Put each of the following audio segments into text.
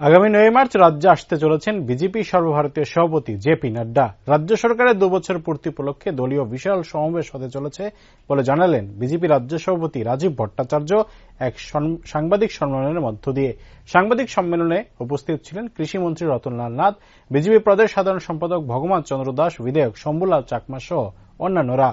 আগামী 9 মার্চ রাজ্যে আসতে চলেছেন বিজেপি সর্বভারতীয় সভাপতি জেপি নাড্ডা। রাজ্য সরকারের 2 বছর পূর্তি উপলক্ষে দলীয় বিশাল সমাবেশ হতে চলেছে বলে জানালেন বিজেপি রাজ্য সভাপতি রাজীব ভট্টাচার্য এক সাংবাদিক সম্মেলনের মধ্য দিয়ে। সাংবাদিক সম্মেলনে উপস্থিত ছিলেন কৃষিমন্ত্রী রতনলাল নাথ, বিজেপি প্রদেশ সাধারণ সম্পাদক ভগবান চন্দ্র দাস, বিধায়ক শম্ভুলাল চাকমা সহ অন্যান্যরা।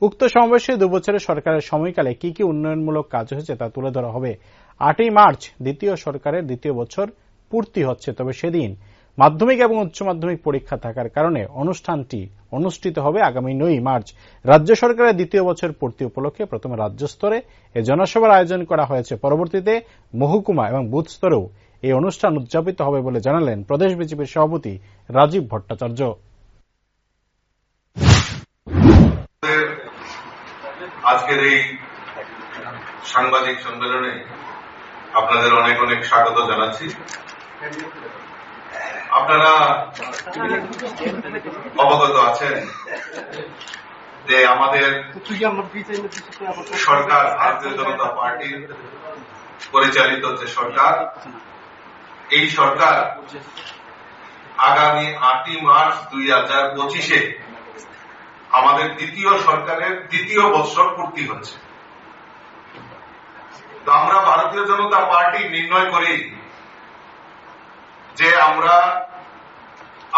উক্ত সমাবেশে 2 বছরের সরকারের সময়কালে কি কি উন্নয়নমূলক কাজ হয়েছে তা তুলে ধরা হবে। 8ই মার্চ দ্বিতীয় সরকারের দ্বিতীয় বছর পূর্তি হচ্ছে, তবে সেদিন মাধ্যমিক এবং উচ্চ মাধ্যমিক পরীক্ষা থাকার কারণে অনুষ্ঠানটি অনুষ্ঠিত হবে আগামী 9 মার্চ। রাজ্য সরকারের দ্বিতীয় বছর পূর্তি উপলক্ষে প্রথমে রাজ্য স্তরে এই জনসভার আয়োজন করা হয়েছে, পরবর্তীতে মহকুমা এবং বুথ স্তরেও এই অনুষ্ঠান উদযাপিত হবে বলে জানালেন প্রদেশ বিজেপির সভাপতি রাজীব ভট্টাচার্য। আজকের এই সাংবাদিক সম্মেলনে আপনাদের অনেক অনেক স্বাগত জানাচ্ছি। আপনারা অবগত আছেন যে আমাদের সরকার, ভারতীয় জনতা পার্টির পরিচালিত যে সরকার, এই সরকার আগামী 8ই মার্চ 2025-এ আমাদের দ্বিতীয় সরকারের দ্বিতীয় বৎসর পূর্তি হচ্ছে। তো আমরা ভারতীয় জনতা পার্টি নির্ণয় করি যে আমরা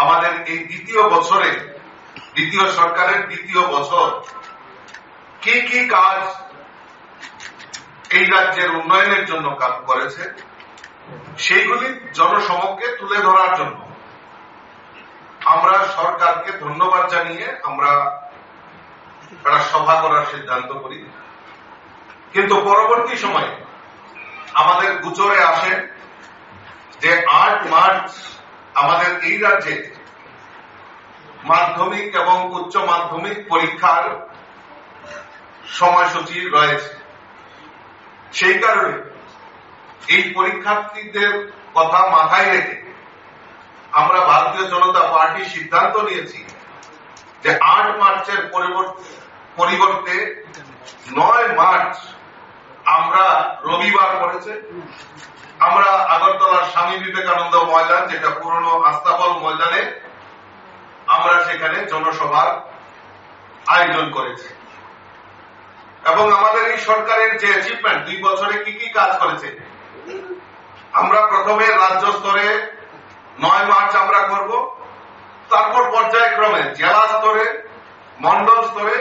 আমাদের এই দ্বিতীয় বছরে, দ্বিতীয় সরকারের দ্বিতীয় বছর কি কি কাজ এই রাজ্যের উন্নয়নের জন্য কাজ করেছে সেইগুলি জনসমক্ষে তুলে ধরার জন্য আমরা সরকারকে ধন্যবাদ জানিয়ে আমরা একটা সভা করার সিদ্ধান্ত করি। কিন্তু পরবর্তী সময়ে আমাদের গোচরে আসে যে 8 মার্চ আমাদের এই রাজ্যে মাধ্যমিক এবং উচ্চ মাধ্যমিক পরীক্ষার সময়সূচি রয়েছে। সেই কারণে এই পরীক্ষার্থীদের কথা মাথায় রেখে আমরা ভারতীয় জনতা পার্টি সিদ্ধান্ত নিয়েছি যে 8 মার্চের পরিবর্তে 9 মার্চ আমরা রবিবার পড়েছে, আমরা আগরতলার স্বামী বিবেকানন্দ ময়দান, যেটা পুরনো আস্তাবল ময়দানে, আমরা সেখানে জনসভার আয়োজন করেছি। এবং আমাদের এই সরকারের যে অ্যাচিভমেন্ট, 2 বছরে কি কি কাজ করেছে, আমরা প্রথমে রাজ্য স্তরে 9 মার্চ আমরা করব, তারপর পর্যায়ক্রমে জেলা স্তরে, মন্ডল স্তরে